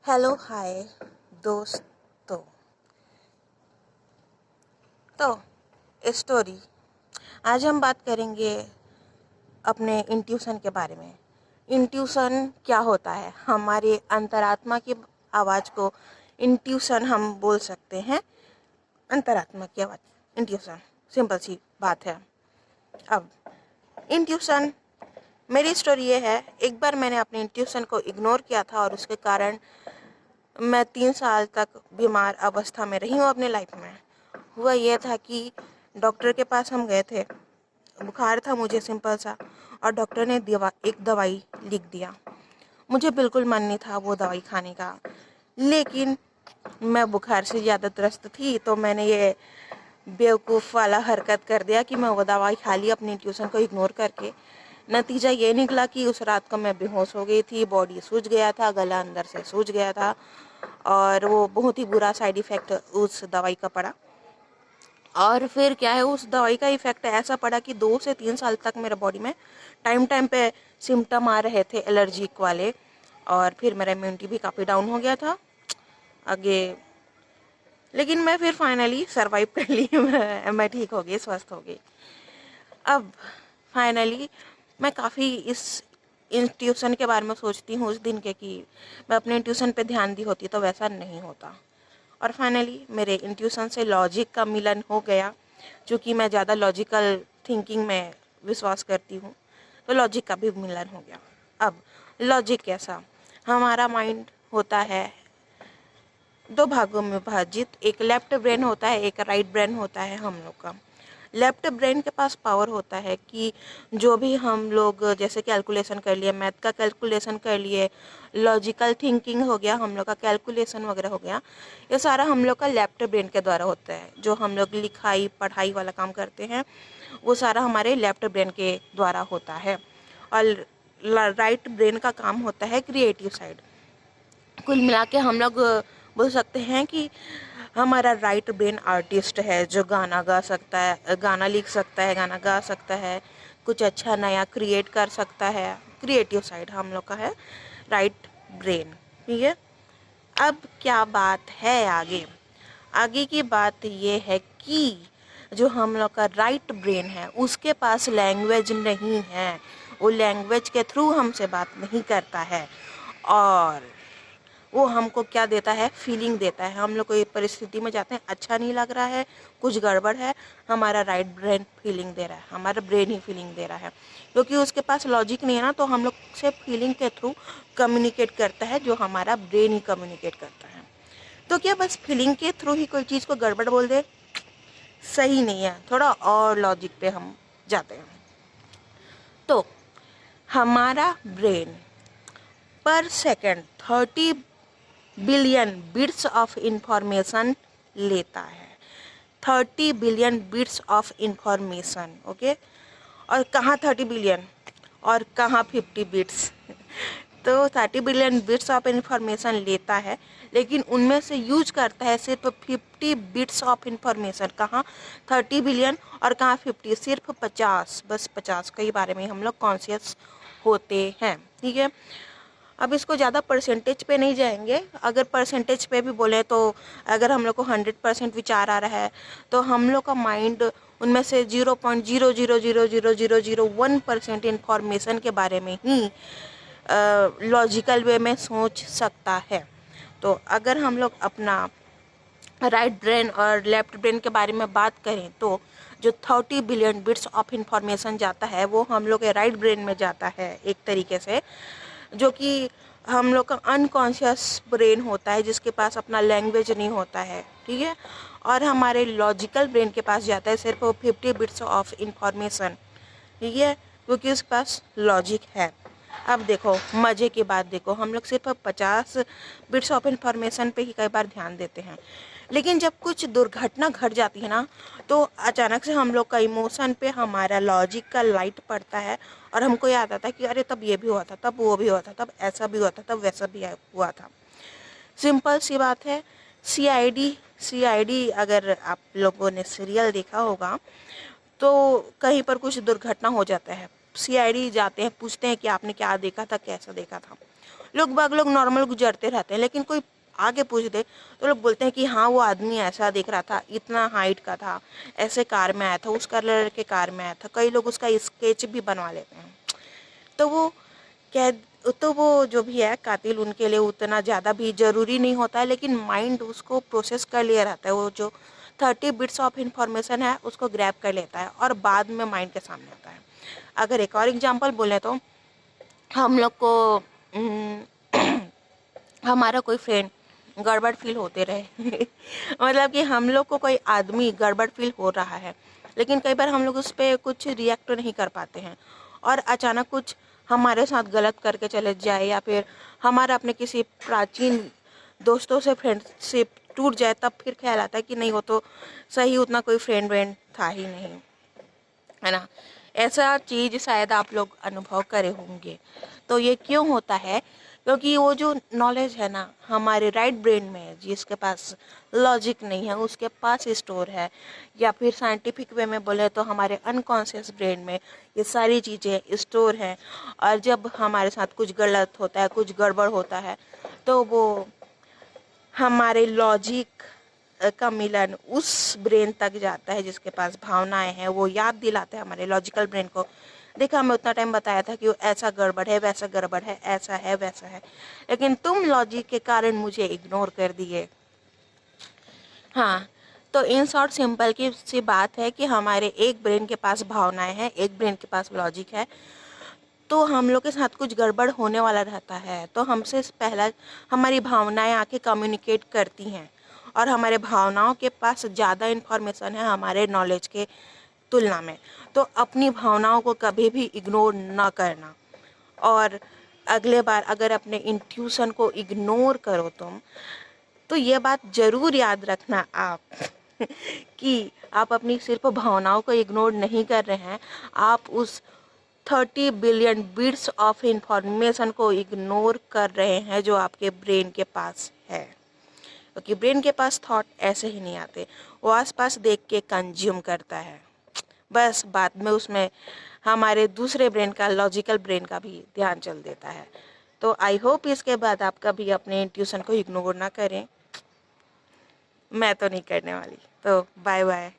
Hello hi दोस्तों। तो story आज हम बात करेंगे अपने इंट्यूशन के बारे में। इंट्यूशन क्या होता है? हमारे अंतरात्मा की आवाज़ को इंट्यूशन हम बोल सकते हैं। अंतरात्मा की आवाज़ इंट्यूशन, सिंपल सी बात है। अब इंट्यूशन, मेरी स्टोरी ये है, एक बार मैंने अपने इंट्यूशन को इग्नोर किया था और उसके कारण मैं 3 साल तक बीमार अवस्था में रही हूँ अपने लाइफ में। हुआ ये था कि डॉक्टर के पास हम गए थे, बुखार था मुझे सिंपल सा, और डॉक्टर ने एक दवाई लिख दिया। मुझे बिल्कुल मन नहीं था वो दवाई खाने का, लेकिन मैं बुखार से ज़्यादा त्रस्त थी, तो मैंने ये बेवकूफ़ वाला हरकत कर दिया कि मैं वो दवाई खा ली अपनी ट्यूशन को इग्नोर करके। नतीजा ये निकला कि उस रात को मैं बेहोश हो गई थी, बॉडी सूज गया था, गला अंदर से सूज गया था, और वो बहुत ही बुरा साइड इफ़ेक्ट उस दवाई का पड़ा। और फिर क्या है, उस दवाई का इफ़ेक्ट ऐसा पड़ा कि 2 से 3 साल तक मेरे बॉडी में टाइम टाइम पे सिम्टम आ रहे थे एलर्जिक वाले, और फिर मेरा इम्यूनिटी भी काफ़ी डाउन हो गया था आगे। लेकिन मैं फिर फाइनली सरवाइव कर ली। मैं ठीक हो गई, स्वस्थ हो गई। अब फाइनली मैं काफ़ी इस ट्यूशन के बारे में सोचती हूँ उस दिन के, कि मैं अपने ट्यूशन पे ध्यान दी होती तो वैसा नहीं होता। और फाइनली मेरे इंट्यूशन से लॉजिक का मिलन हो गया, क्योंकि मैं ज़्यादा लॉजिकल थिंकिंग में विश्वास करती हूँ, तो लॉजिक का भी मिलन हो गया। अब लॉजिक कैसा? हमारा माइंड होता है 2 भागों में विभाजित, एक लेफ्ट ब्रेन होता है, एक राइट ब्रेन होता है हम लोग का। लेफ्ट ब्रेन के पास पावर होता है कि जो भी हम लोग जैसे कैलकुलेशन कर लिए, मैथ का कैलकुलेशन कर लिए, लॉजिकल थिंकिंग हो गया, हम लोग का कैलकुलेशन वगैरह हो गया, ये सारा हम लोग का लेफ्ट ब्रेन के द्वारा होता है। जो हम लोग लिखाई पढ़ाई वाला काम करते हैं, वो सारा हमारे लेफ्ट ब्रेन के द्वारा होता है। और राइट ब्रेन का काम होता है क्रिएटिव साइड। कुल मिला के हम लोग बोल सकते हैं कि हमारा राइट ब्रेन आर्टिस्ट है, जो गाना गा सकता है, गाना लिख सकता है, गाना गा सकता है, कुछ अच्छा नया क्रिएट कर सकता है। क्रिएटिव साइड हम लोग का है राइट ब्रेन। ठीक है, अब क्या बात है आगे? आगे की बात ये है कि जो हम लोग का राइट ब्रेन है, उसके पास लैंग्वेज नहीं है, वो लैंग्वेज के थ्रू हमसे बात नहीं करता है, और वो हमको क्या देता है? फीलिंग देता है। हम लोग कोई परिस्थिति में जाते हैं, अच्छा नहीं लग रहा है, कुछ गड़बड़ है, हमारा राइट ब्रेन फीलिंग दे रहा है, हमारा ब्रेन ही फीलिंग दे रहा है, क्योंकि उसके पास लॉजिक नहीं है ना, तो हम लोग से फीलिंग के थ्रू कम्युनिकेट करता है, जो हमारा ब्रेन ही कम्युनिकेट करता है। तो क्या बस फीलिंग के थ्रू ही कोई चीज़ को गड़बड़ बोल दे? सही नहीं है, थोड़ा और लॉजिक पे हम जाते हैं। तो हमारा ब्रेन पर second 30 billion bits of information लेता है। 30 billion bits of information, okay. और कहाँ 30 बिलियन और कहाँ 50 बिट्स? तो 30 बिलियन बिट्स ऑफ इंफॉर्मेशन लेता है, लेकिन उनमें से यूज करता है सिर्फ 50 बिट्स ऑफ इंफॉर्मेशन। कहाँ 30 बिलियन और कहाँ 50? सिर्फ 50, बस 50 के ही बारे में हम लोग कॉन्शियस होते हैं। ठीक है, अब इसको ज़्यादा परसेंटेज पे नहीं जाएंगे। अगर परसेंटेज पे भी बोले तो अगर हम लोग को 100% विचार आ रहा है, तो हम लोग का माइंड उनमें से 0.00000001% इन्फॉर्मेशन के बारे में ही लॉजिकल वे में सोच सकता है। तो अगर हम लोग अपना राइट ब्रेन और लेफ्ट ब्रेन के बारे में बात करें, तो जो 30 बिलियन बिट्स ऑफ इंफॉर्मेशन जाता है, वो हम लोग के राइट ब्रेन में जाता है एक तरीके से, जो कि हम लोग का अनकॉन्शियस ब्रेन होता है, जिसके पास अपना लैंग्वेज नहीं होता है। ठीक है, और हमारे लॉजिकल ब्रेन के पास जाता है सिर्फ 50 बिट्स ऑफ इंफॉर्मेशन। ठीक है, क्योंकि उसके पास लॉजिक है। अब देखो मज़े की बात, देखो हम लोग सिर्फ 50 बिट्स ऑफ इंफॉर्मेशन पे ही कई बार ध्यान देते हैं, लेकिन जब कुछ दुर्घटना घट जाती है ना, तो अचानक से हम लोग का इमोशन पे हमारा लॉजिक का लाइट पड़ता है, और हमको याद आता है कि अरे तब ये भी हुआ था, तब वो भी हुआ था, तब ऐसा भी हुआ था, तब वैसा भी हुआ था। सिंपल सी बात है। सीआईडी अगर आप लोगों ने सीरियल देखा होगा, तो कहीं पर कुछ दुर्घटना हो जाता है, सीआईडी जाते हैं, पूछते हैं कि आपने क्या देखा था, कैसा देखा था। लोग नॉर्मल गुजरते रहते हैं, लेकिन कोई आगे पूछ दे तो लोग बोलते हैं कि हाँ वो आदमी ऐसा दिख रहा था, इतना हाइट का था, ऐसे कार में आया था, उस कलर के कार में आया था। कई लोग उसका स्केच भी बनवा लेते हैं। तो वो कह तो वो जो भी है कातिल, उनके लिए उतना ज़्यादा भी ज़रूरी नहीं होता है, लेकिन माइंड उसको प्रोसेस कर लिया रहता है। वो जो 30 बिट्स ऑफ इंफॉर्मेशन है उसको ग्रैब कर लेता है और बाद में माइंड के सामने आता है। अगर एक और एग्जांपल बोले तो हम लोग को हमारा कोई फ्रेंड गड़बड़ फील होते रहे मतलब कि हम लोग को कोई आदमी गड़बड़ फील हो रहा है, लेकिन कई बार हम लोग उस पर कुछ रिएक्ट नहीं कर पाते हैं और अचानक कुछ हमारे साथ गलत करके चले जाए, या फिर हमारा अपने किसी प्राचीन दोस्तों से फ्रेंडशिप टूट जाए, तब फिर ख्याल आता है कि नहीं वो तो सही उतना कोई फ्रेंड व्रेंड था ही नहीं, है ना। ऐसा चीज़ शायद आप लोग अनुभव करे होंगे। तो ये क्यों होता है? क्योंकि वो जो नॉलेज है ना हमारे राइट ब्रेन में है, जिसके पास लॉजिक नहीं है उसके पास स्टोर है, या फिर साइंटिफिक वे में बोले तो हमारे अनकॉन्शियस ब्रेन में ये सारी चीज़ें स्टोर हैं। और जब हमारे साथ कुछ गलत होता है, कुछ गड़बड़ होता है, तो वो हमारे लॉजिक का मिलन उस ब्रेन तक जाता है जिसके पास भावनाएं हैं। वो याद दिलाते हैं हमारे लॉजिकल ब्रेन को, देखा हमें उतना टाइम बताया था कि वो ऐसा गड़बड़ है, वैसा गड़बड़ है, ऐसा है, वैसा है, लेकिन तुम लॉजिक के कारण मुझे इग्नोर कर दिए। हाँ, तो इन शॉर्ट सिंपल की सी बात है कि हमारे एक ब्रेन के पास भावनाएं हैं, एक ब्रेन के पास लॉजिक है। तो हम लोग के साथ कुछ गड़बड़ होने वाला रहता है तो हमसे पहला हमारी भावनाएं आके कम्युनिकेट करती हैं, और हमारे भावनाओं के पास ज़्यादा इन्फॉर्मेशन है हमारे नॉलेज के तुलना में। तो अपनी भावनाओं को कभी भी इग्नोर ना करना। और अगले बार अगर अपने इंट्यूशन को इग्नोर करो तुम, तो ये बात ज़रूर याद रखना आप कि आप अपनी सिर्फ भावनाओं को इग्नोर नहीं कर रहे हैं, आप उस 30 बिलियन बिट्स ऑफ इंफॉर्मेशन को इग्नोर कर रहे हैं जो आपके ब्रेन के पास है। क्योंकि ब्रेन के पास थॉट ऐसे ही नहीं आते, वो आसपास देख के कंज्यूम करता है, बस बाद में उसमें हमारे दूसरे ब्रेन का, लॉजिकल ब्रेन का भी ध्यान चल देता है। तो आई होप इसके बाद आप कभी अपने इंट्यूशन को इग्नोर ना करें। मैं तो नहीं करने वाली। तो बाय बाय।